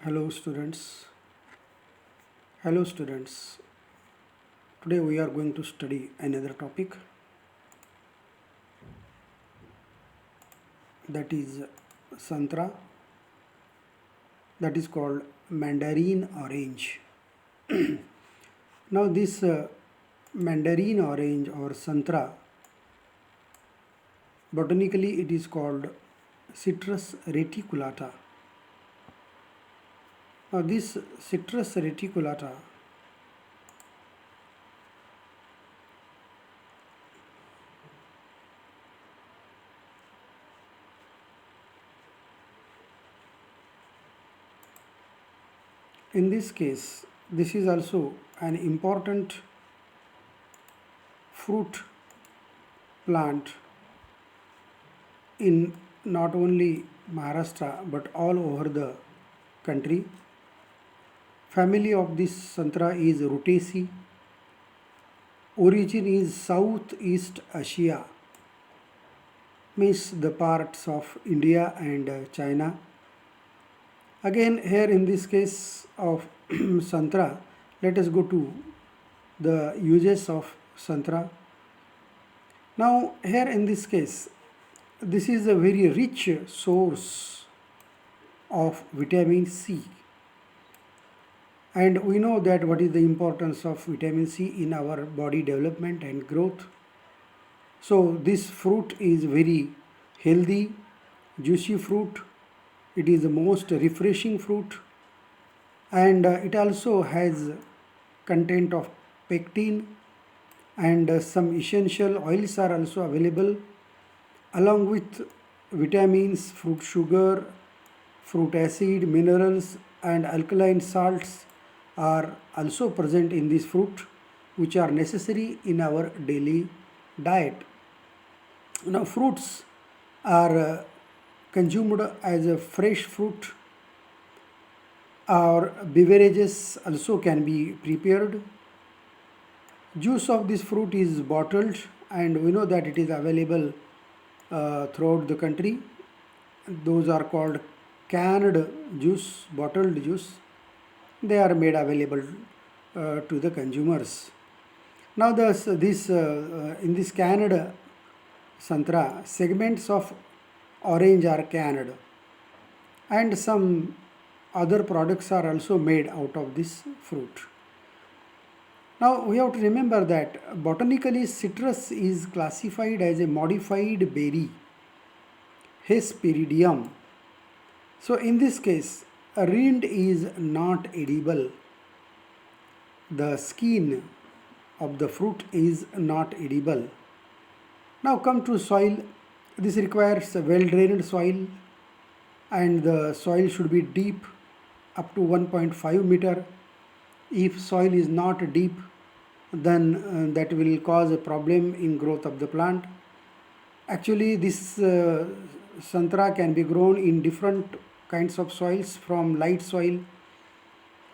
Hello students. Hello students. Today we are going to study another topic, that is santra, that is called mandarin orange. Now this mandarin orange or santra, botanically it is called Citrus reticulata. Now this Citrus reticulata in this case, this is also an important fruit plant in not only Maharashtra but all over the country. Family of this santra is Rutaceae. Origin is Southeast Asia, means the parts of India and China. Again, here in this case of santra, let us go to the uses of santra. Now, here in this case, this is a very rich source of vitamin C, and we know that what is the importance of vitamin C in our body development and growth. So this fruit is very healthy, juicy fruit. It is the most refreshing fruit, and it also has content of pectin, and some essential oils are also available, along with vitamins, fruit sugar, fruit acid, minerals and alkaline salts are also present in this fruit, which are necessary in our daily diet. Now fruits are consumed as a fresh fruit, or beverages also can be prepared. Juice of this fruit is bottled, and we know that it is available throughout the country. Those are called canned juice, bottled juice. They are made available to the consumers. Now in this canned santra, segments of orange are canned, and some other products are also made out of this fruit. Now we have to remember that botanically citrus is classified as a modified berry, Hesperidium. So in this case, a rind is not edible. The skin of the fruit is not edible. Now come to soil. This requires a well-drained soil, and the soil should be deep up to 1.5 meter. If soil is not deep, then that will cause a problem in growth of the plant. Actually, this santra can be grown in different kinds of soils, from light soil,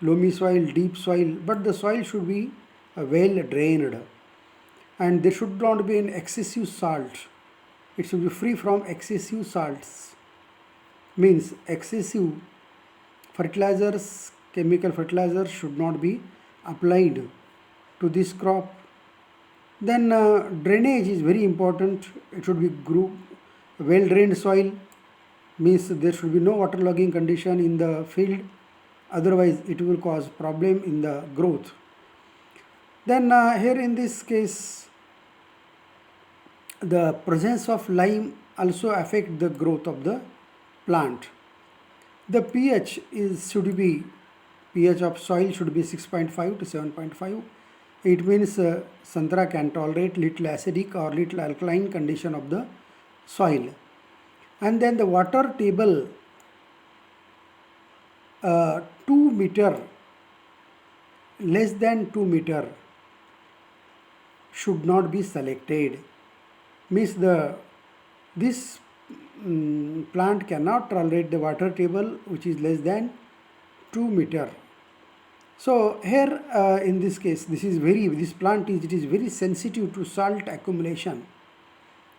loamy soil, deep soil, but the soil should be well drained, and there should not be an excessive salt. It should be free from excessive salts, means excessive fertilizers, chemical fertilizers should not be applied to this crop. Then drainage is very important. It should be well drained soil, means there should be no waterlogging condition in the field, otherwise it will cause problem in the growth. Then here in this case, the presence of lime also affect the growth of the plant. The pH of soil should be 6.5 to 7.5. It means santra can tolerate little acidic or little alkaline condition of the soil. And then the water table, 2 meter, less than 2 meter should not be selected. Means this plant cannot tolerate the water table which is less than 2 meter. So here in this case, this plant is very sensitive to salt accumulation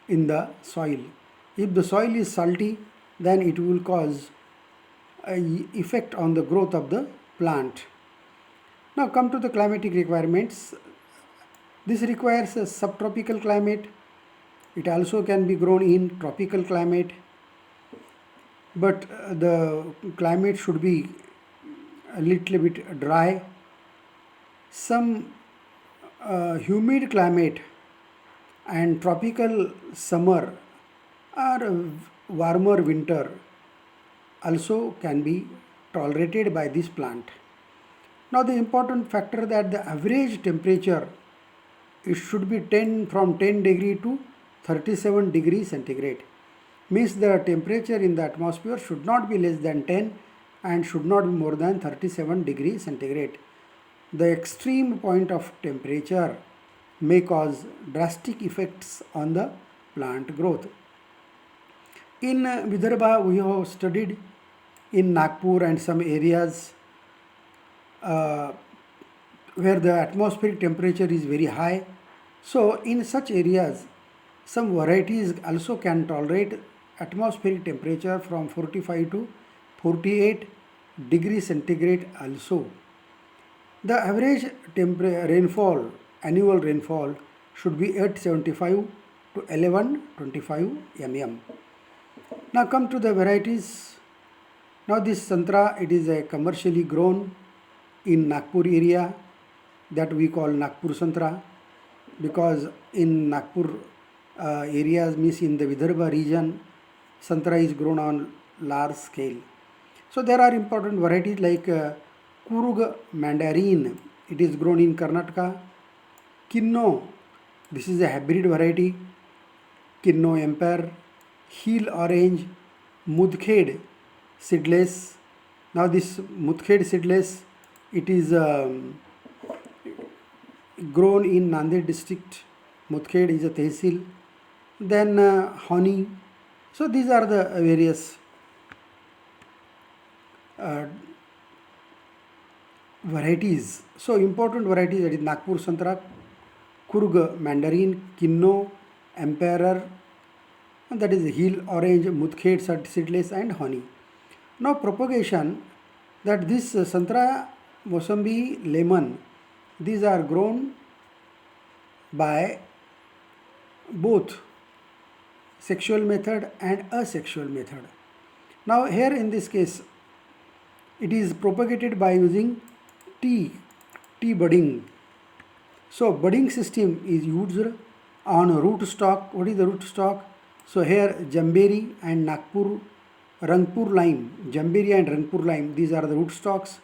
in the soil. If the soil is salty, then it will cause effect on the growth of the plant. Now come to the climatic requirements. This requires a subtropical climate. It also can be grown in tropical climate, but the climate should be a little bit dry. Some humid climate and tropical summer or warmer winter also can be tolerated by this plant. Now the important factor that the average temperature, it should be 10 from 10 degree to 37 degree centigrade. Means the temperature in the atmosphere should not be less than 10 and should not be more than 37 degree centigrade. The extreme point of temperature may cause drastic effects on the plant growth. In Vidarbha, we have studied in Nagpur and some areas where the atmospheric temperature is very high. So in such areas, some varieties also can tolerate atmospheric temperature from 45 to 48 degree centigrade also. The average rainfall, annual rainfall should be 875 to 1125 mm. Now come to the varieties. Now this Santra, it is a commercially grown in Nagpur area, that we call Nagpur Santra, because in Nagpur areas, means in the Vidarbha region, Santra is grown on large scale. So there are important varieties like Kurug Mandarin, it is grown in Karnataka. Kinno, this is a hybrid variety. Kinno Empire, Heel Orange, Mudkhed Seedless. Now this Mudkhed Seedless, it is grown in Nanded district. Mudkhed is a tehsil. Then honey. So these are the various varieties. So important varieties, that is Nagpur Santra, Kurg Mandarin, Kinno, Emperor, and that is Heel Orange, Mudkhed Seedless and honey. Now propagation, that this Santra, Mossambi, lemon, these are grown by both sexual method and asexual method. Now here in this case, it is propagated by using tea budding. So budding system is used on root stock. What is the root stock? So here Jamberi and Nagpur, Rangpur lime, Jamberi and Rangpur lime, these are the root stocks,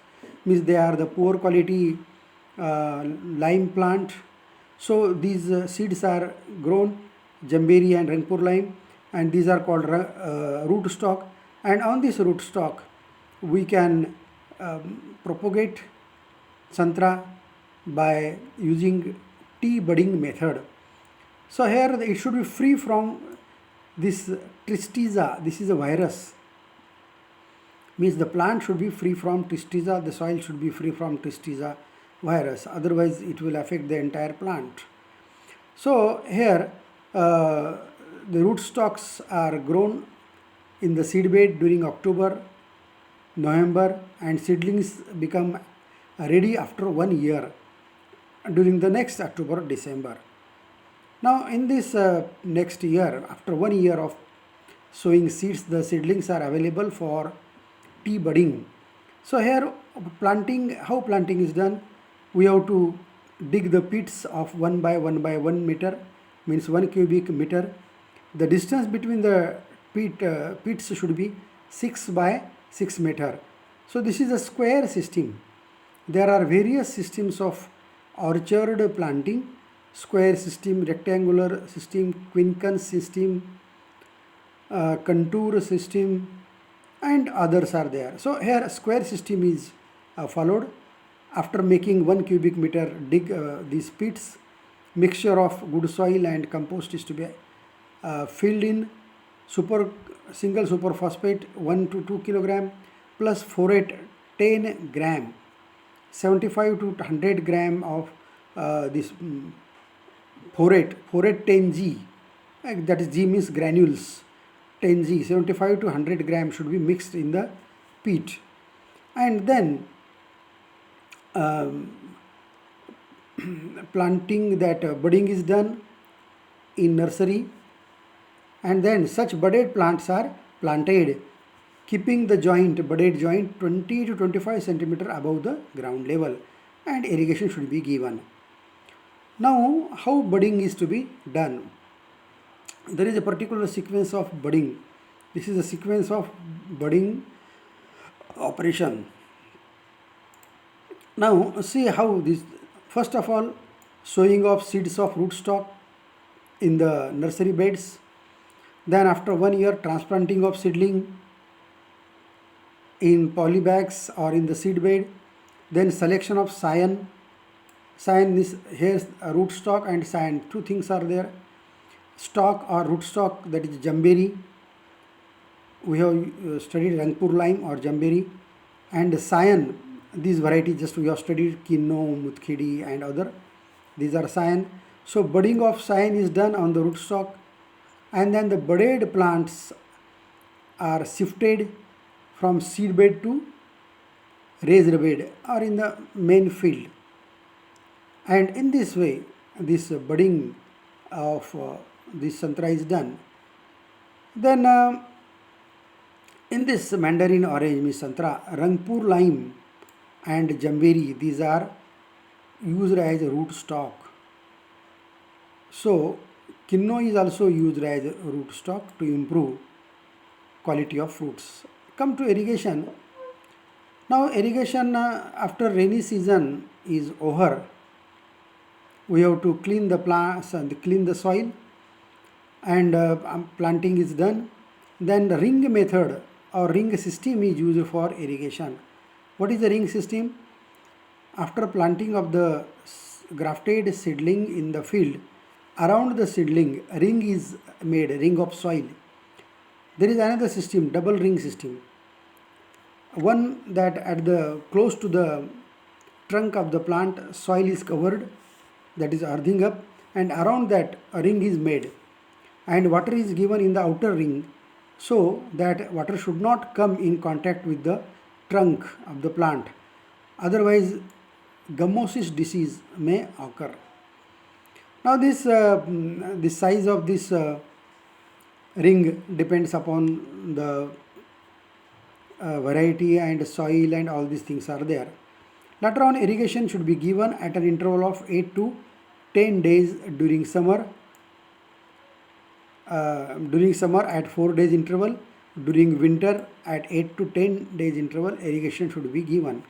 means they are the poor quality lime plant. So these seeds are grown, Jamberi and Rangpur lime, and these are called root stock. And on this root stock, we can propagate Santra by using tea budding method. So here it should be free from this Tristeza. This is a virus. Means the plant should be free from Tristeza, the soil should be free from Tristeza virus, otherwise it will affect the entire plant. So here the rootstocks are grown in the seed bed during October, November, and seedlings become ready after 1 year during the next October, December. Now in this next year, after 1 year of sowing seeds, the seedlings are available for tea budding. So here planting, how planting is done? We have to dig the pits of 1 by 1 by 1 meter, means 1 cubic meter. The distance between the pits should be 6 by 6 meter. So this is a square system. There are various systems of orchard planting: square system, rectangular system, quincunx system, contour system, and others are there. So here square system is followed. After making 1 cubic meter, dig these pits. Mixture of good soil and compost is to be filled in. Single superphosphate 1 to 2 kilogram plus phosphate 10 gram. 75 to 100 gram of this phosphate 10G, that is G means granules, 10G, 75 to 100 gram should be mixed in the peat. And then planting, that budding is done in nursery, and then such budded plants are planted, keeping the budded joint 20 to 25 centimeter above the ground level, and irrigation should be given. Now, how budding is to be done? There is a particular sequence of budding. This is a sequence of budding operation. Now, see how this, first of all, sowing of seeds of rootstock in the nursery beds. Then after 1 year, transplanting of seedling in polybags or in the seed bed. Then selection of scion. Scion is, here's a rootstock and scion. Two things are there. Stock or rootstock, that is jamberi. We have studied Rangpur lime or jamberi. And scion, these varieties just we have studied Kinno, Mudkhidi and other. These are scion. So budding of scion is done on the rootstock, and then the budded plants are shifted from seed bed to raised bed or in the main field. And in this way, this budding of this santra is done. Then in this mandarin orange means santra, Rangpur lime and jamberi, these are used as a root stock. So Kinno is also used as a root stock to improve quality of fruits. Come to irrigation. Now irrigation after rainy season is over. We have to clean the plants and clean the soil, and planting is done. Then the ring method or ring system is used for irrigation. What is the ring system? After planting of the grafted seedling in the field, around the seedling, a ring is made, a ring of soil. There is another system, double ring system. One that at the close to the trunk of the plant, soil is covered, that is earthing up, and around that a ring is made, and water is given in the outer ring, so that water should not come in contact with the trunk of the plant. Otherwise, gummosis disease may occur. Now the size of this ring depends upon the variety and soil, and all these things are there. Later on, irrigation should be given at an interval of 8 to 10 days during summer. During summer at 4 days interval. During winter at 8 to 10 days interval, irrigation should be given.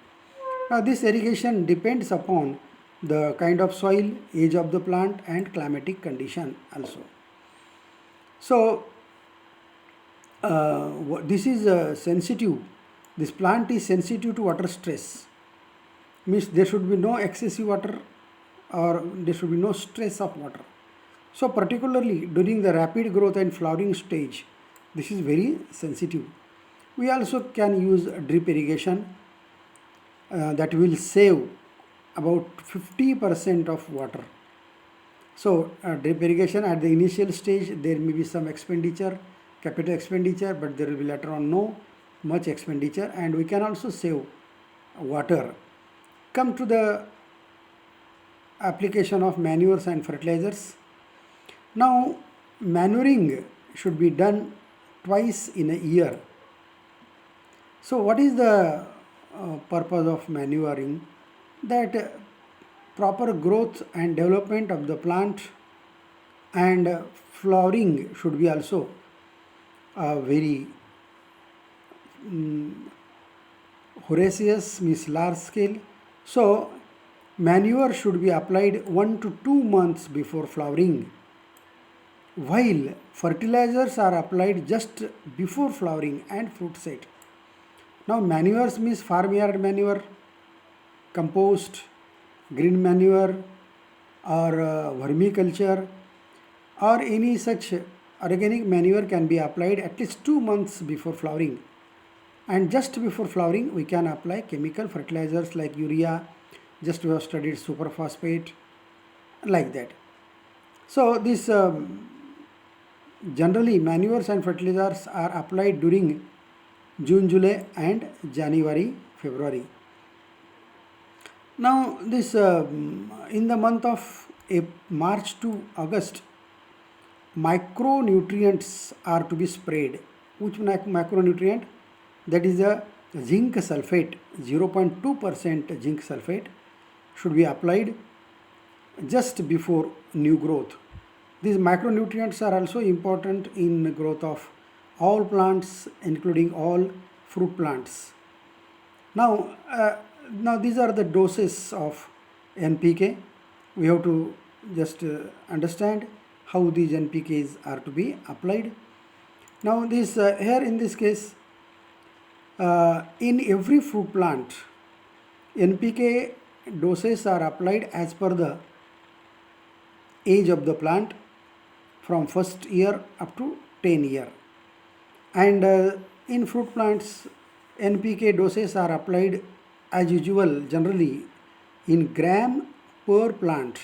Now this irrigation depends upon the kind of soil, age of the plant, and climatic condition also. So this is sensitive. This plant is sensitive to water stress. Means there should be no excessive water, or there should be no stress of water. So particularly during the rapid growth and flowering stage, this is very sensitive. We also can use drip irrigation that will save about 50% of water. So drip irrigation at the initial stage, there may be some expenditure, capital expenditure, but there will be later on no much expenditure, and we can also save water. Come to the application of manures and fertilizers. Now manuring should be done twice in a year. So what is the purpose of manuring? That proper growth and development of the plant and flowering should be also very herbaceous, means large scale. So manure should be applied 1 to 2 months before flowering, while fertilizers are applied just before flowering and fruit set. Now manures means farmyard manure, compost, green manure, or vermiculture, or any such organic manure can be applied at least 2 months before flowering. And just before flowering, we can apply chemical fertilizers like urea, just we have studied superphosphate, like that. So this generally manures and fertilizers are applied during June, July and January, February. Now this in the month of March to August, micronutrients are to be sprayed. Which macronutrient? That is a zinc sulfate, 0.2% zinc sulfate should be applied just before new growth. These micronutrients are also important in growth of all plants, including all fruit plants. Now, now these are the doses of NPK. We have to just understand how these NPKs are to be applied. Now, this here in this case, in every fruit plant, NPK doses are applied as per the age of the plant from first year up to 10 year. And in fruit plants, NPK doses are applied as usual generally in gram per plant,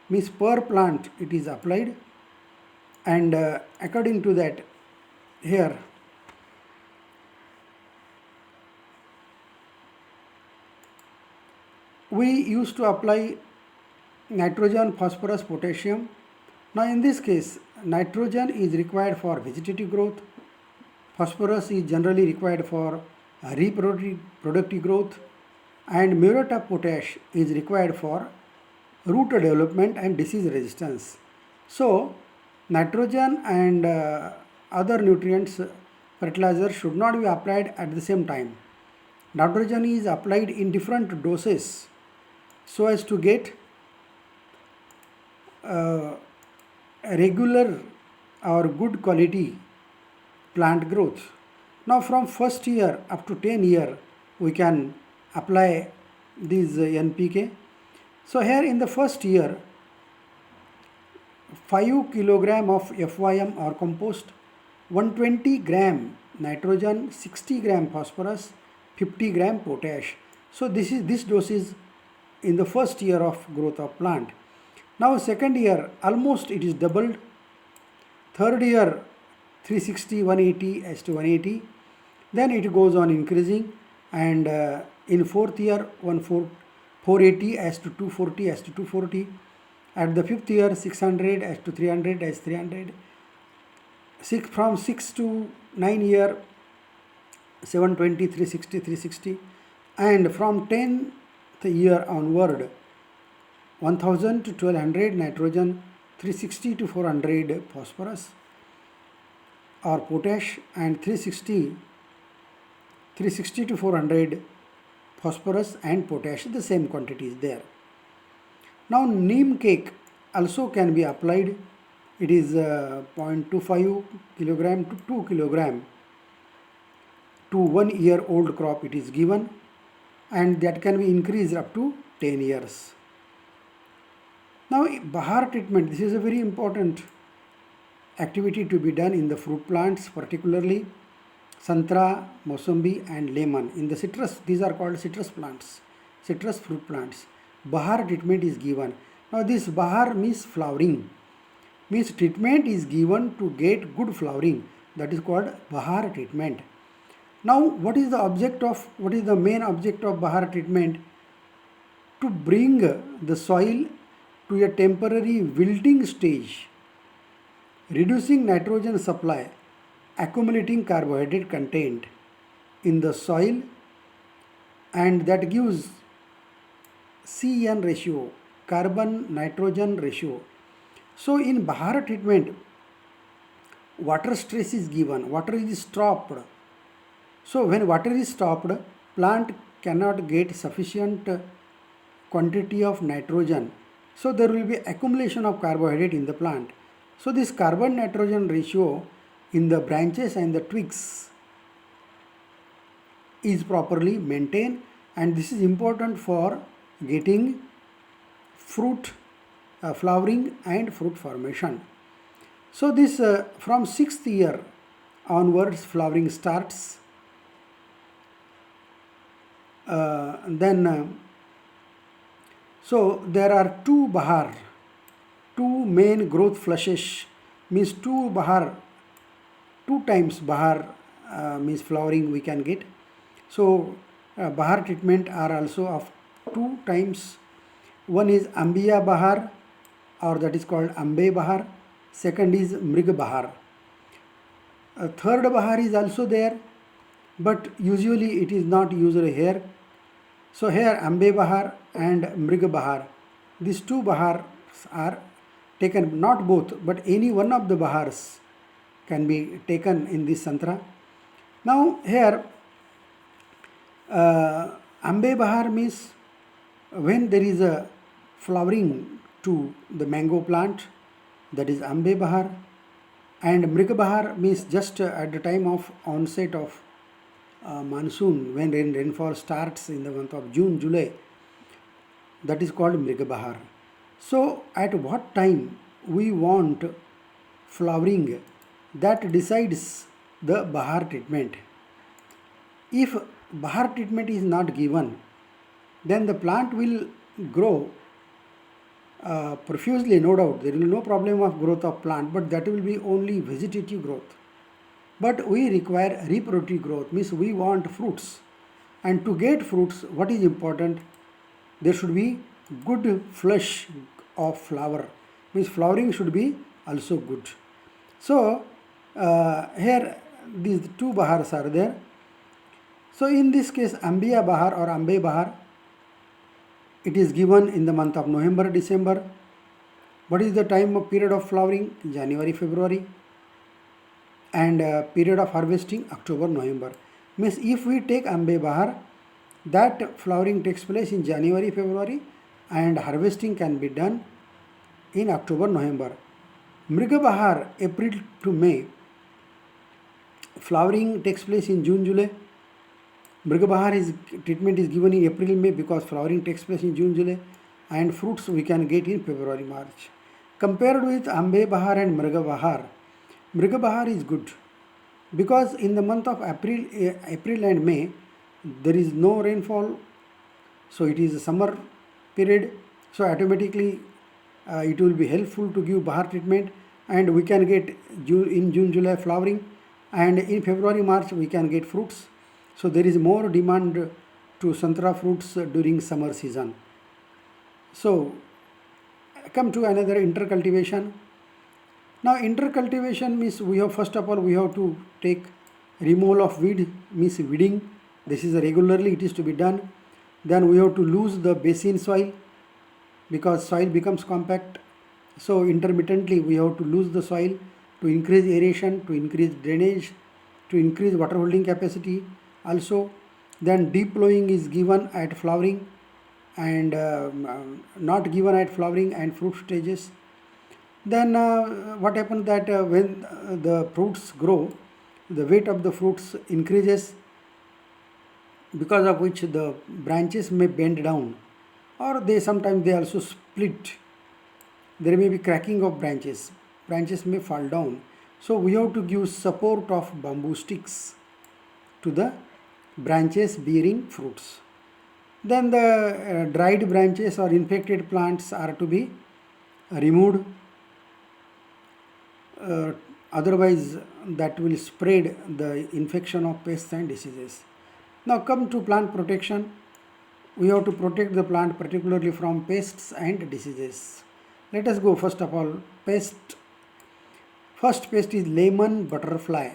means per plant it is applied, and according to that here we used to apply nitrogen, phosphorus, potassium. Now in this case, nitrogen is required for vegetative growth, phosphorus is generally required for reproductive growth, and muriate of potash is required for root development and disease resistance. So nitrogen and other nutrients, fertilizers should not be applied at the same time. Nitrogen is applied in different doses so as to get regular or good quality plant growth. Now from first year up to 10 year we can apply these NPK. So here in the first year 5 kilogram of FYM or compost, 120 gram nitrogen, 60 gram phosphorus, 50 gram potash. So this dose is in the first year of growth of plant. Now second year almost it is doubled. Third year 360, 180 as to 180. Then it goes on increasing, and in fourth year 480 as to 240 as to 240. At the fifth year 600 as to 300 as 300. From 6 to 9 year 720, 360, 360. And from 10th year onward 1000 to 1200 nitrogen, 360 to 400 phosphorus or potash, and 360 to 400 phosphorus and potash, the same quantity is there. Now neem cake also can be applied. It is 0.25 kilogram to 2 kilogram to 1 year old crop it is given, and that can be increased up to 10 years. Now Bahar treatment, this is a very important activity to be done in the fruit plants, particularly Santra, Mosambi and lemon. In the citrus, these are called citrus plants, citrus fruit plants. Bahar treatment is given. Now this Bahar means flowering, means treatment is given to get good flowering, that is called Bahar treatment. Now what is the main object of Bahar treatment? To bring the soil to a temporary wilting stage, reducing nitrogen supply, accumulating carbohydrate content in the soil, and that gives CN ratio, carbon nitrogen ratio. So in Bahar treatment, water stress is given, water is stopped. So when water is stopped, plant cannot get sufficient quantity of nitrogen. So there will be accumulation of carbohydrate in the plant. So this carbon nitrogen ratio in the branches and the twigs is properly maintained, and this is important for getting fruit flowering and fruit formation. So this from 6th year onwards flowering starts. So there are two main growth flushes, means two times Bahar means flowering we can get. So Bahar treatment are also of two times. One is Ambiya Bahar, or that is called Ambe Bahar. Second is Mrig Bahar. A third Bahar is also there, but usually it is not used here. So here Ambe Bahar and Mrig Bahar, these two Bahars are taken, not both, but any one of the Bahars can be taken in this Santra. Now here Ambe Bahar means when there is a flowering to the mango plant, that is Ambe Bahar, and Mrig Bahar means just at the time of onset of monsoon, when rainfall starts in the month of June, July, that is called Mrig Bahar. So at what time we want flowering, that decides the Bahar treatment. If Bahar treatment is not given, then the plant will grow profusely, no doubt. There will be no problem of growth of plant, but that will be only vegetative growth. But we require reproductive growth, means we want fruits. And to get fruits, what is important? There should be good flush of flower, means flowering should be also good. So here these two Bahars are there. So in this case, Ambiya Bahar or Ambe Bahar, it is given in the month of November, December. What is the time of period of flowering? January, February. And period of harvesting, October, November. Means if we take Ambe Bahar, that flowering takes place in January, February, and harvesting can be done in October, November. Mrig Bahar, April to May, flowering takes place in June, July. Mrig Bahar treatment is given in April, May, because flowering takes place in June, July, and fruits we can get in February, March. Compared with Ambe Bahar and Mrig Bahar is good, because in the month of April and May, there is no rainfall, so it is a summer period, so automatically it will be helpful to give Bahar treatment, and we can get in June, July flowering, and in February, March we can get fruits. So there is more demand to Santra fruits during summer season. So come to another intercultivation. Now intercultivation means we have, first of all, we have to take removal of weed, means weeding. This is regularly it is to be done. Then we have to lose the basin soil, because soil becomes compact. So intermittently we have to lose the soil to increase aeration, to increase drainage, to increase water holding capacity also. Then deep plowing is given at flowering and not given at flowering and fruit stages. Then what happens that when the fruits grow, the weight of the fruits increases, because of which the branches may bend down, or sometimes they also split. There may be cracking of branches may fall down. So we have to give support of bamboo sticks to the branches bearing fruits. Then the dried branches or infected plants are to be removed, otherwise that will spread the infection of pests and diseases. Now come to plant protection. We have to protect the plant particularly from pests and diseases. Let us go first of all pest. First pest is lemon butterfly.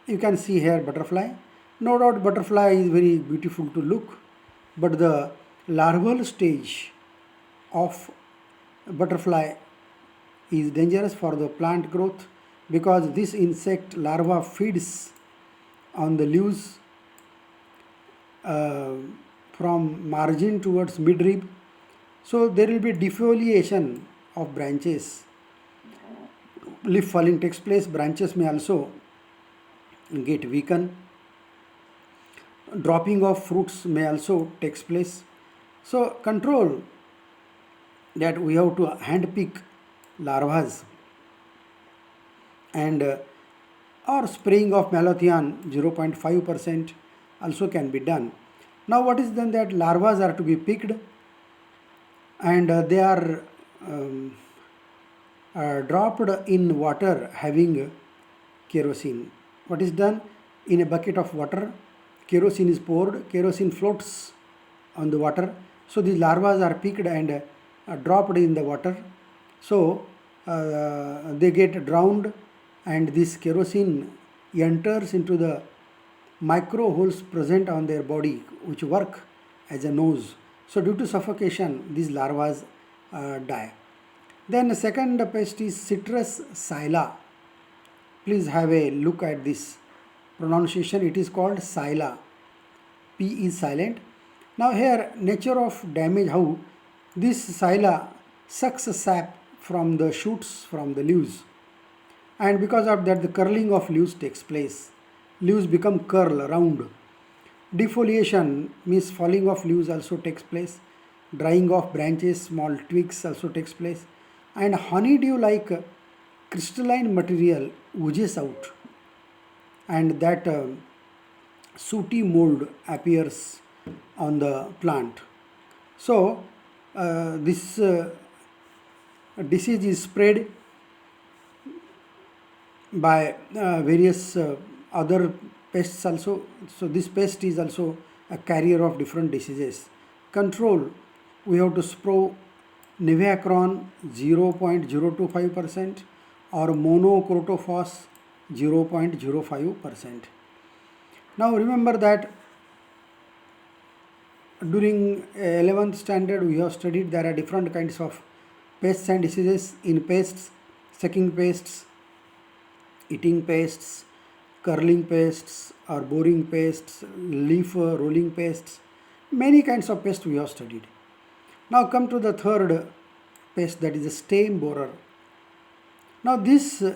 You can see here butterfly. No doubt butterfly is very beautiful to look, but the larval stage of butterfly is dangerous for the plant growth, because this insect larva feeds on the leaves from margin towards midrib. So there will be defoliation of branches. Leaf falling takes place, branches may also get weakened. Dropping of fruits may also takes place. So control that we have to hand pick larvas, and or spraying of malathion 0.5% also can be done. Now what is done, that larvas are to be picked, and they are dropped in water having kerosene. What is done? in a bucket of water. Kerosene is poured, kerosene floats on the water. So these larvae are picked and dropped in the water. So they get drowned, and this kerosene enters into the micro holes present on their body, which work as a nose. So due to suffocation, these larvae die. Then the second pest is Citrus scilla. Please have a look at this pronunciation. It is called scilla. P is silent. Now here, nature of damage, how this scilla sucks sap from the shoots, from the leaves, and because of that the curling of leaves takes place. Leaves become curl, round. Defoliation means falling of leaves also takes place. Drying of branches, small twigs also takes place. And honeydew like crystalline material oozes out, and that sooty mold appears on the plant. So this disease is spread by various other pests also. So this pest is also a carrier of different diseases. Control, we have to spray Nivacron 0.025% or monocrotophos 0.05%. Now remember that during 11th standard we have studied there are different kinds of pests and diseases. In pests, sucking pests, eating pests, curling pests or boring pests, leaf rolling pests, many kinds of pests we have studied. Now come to the third pest, that is a stem borer. Now this, the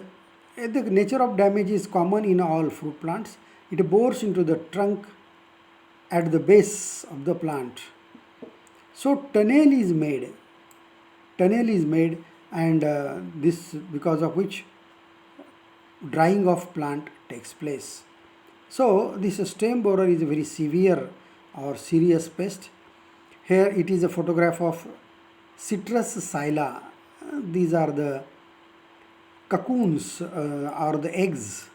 nature of damage is common in all fruit plants. It bores into the trunk at the base of the plant. So tunnel is made, and this, because of which drying of plant takes place. So this stem borer is a very severe or serious pest. Here it is a photograph of Citrus scilla. These are the cocoons or the eggs.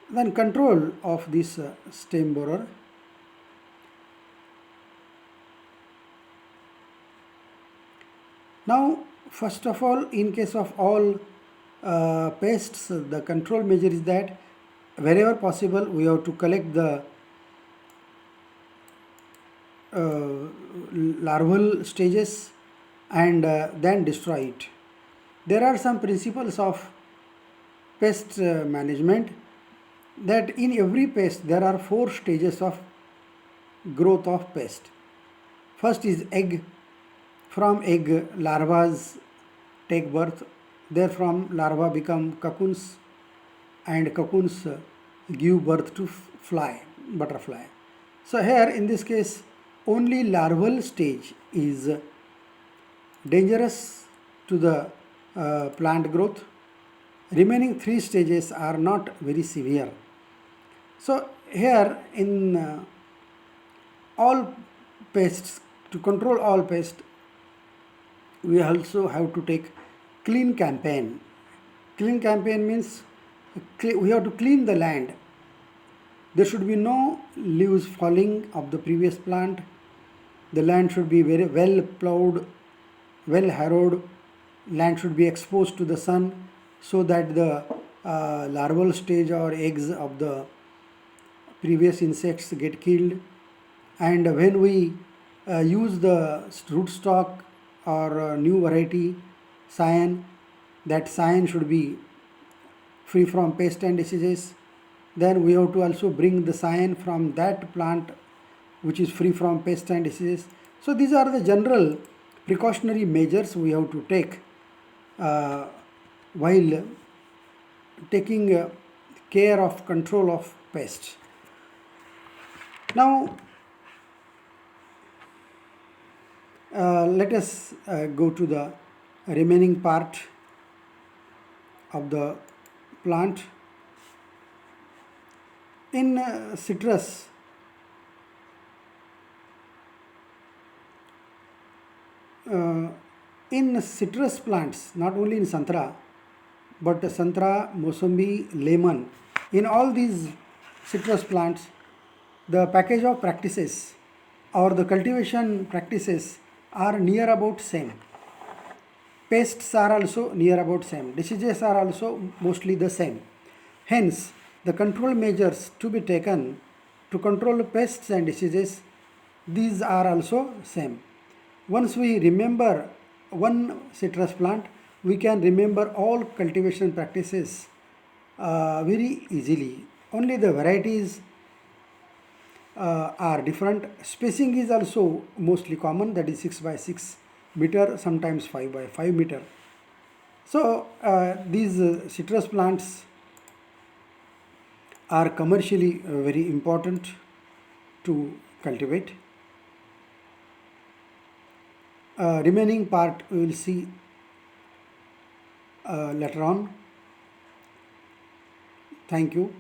Then control of this stem borer. Now first of all, in case of all pests, the control measure is that wherever possible we have to collect the larval stages and then destroy it. There are some principles of pest management, that in every pest there are 4 stages of growth of pest. First is egg. From egg larvae take birth. Therefrom larvae become cocoons, and cocoons give birth to fly, butterfly. So here in this case only larval stage is dangerous to the plant growth. Remaining 3 stages are not very severe. So here in all pests, to control all pests, we also have to take clean campaign. Clean campaign means we have to clean the land. There should be no leaves falling of the previous plant. The land should be very well plowed, well harrowed. Land should be exposed to the sun so that the larval stage or eggs of the previous insects get killed. And when we use the rootstock or new variety cyan, that cyan should be free from pest and diseases. Then we have to also bring the cyan from that plant which is free from pest and diseases. So these are the general precautionary measures we have to take while taking care of control of pests. Now let us go to the remaining part of the plant. In citrus, in citrus plants, not only in santra, but santra, mosambi, lemon, In all these citrus plants, the package of practices or the cultivation practices are near about same. Pests are also near about same. Diseases are also mostly the same. Hence, the control measures to be taken to control pests and diseases, these are also same. Once we remember one citrus plant, we can remember all cultivation practices very easily. Only the varieties are different. Spacing is also mostly common, that is 6 by 6 meter, sometimes 5 by 5 meter. So these citrus plants are commercially very important to cultivate. Remaining part we will see later on. Thank you.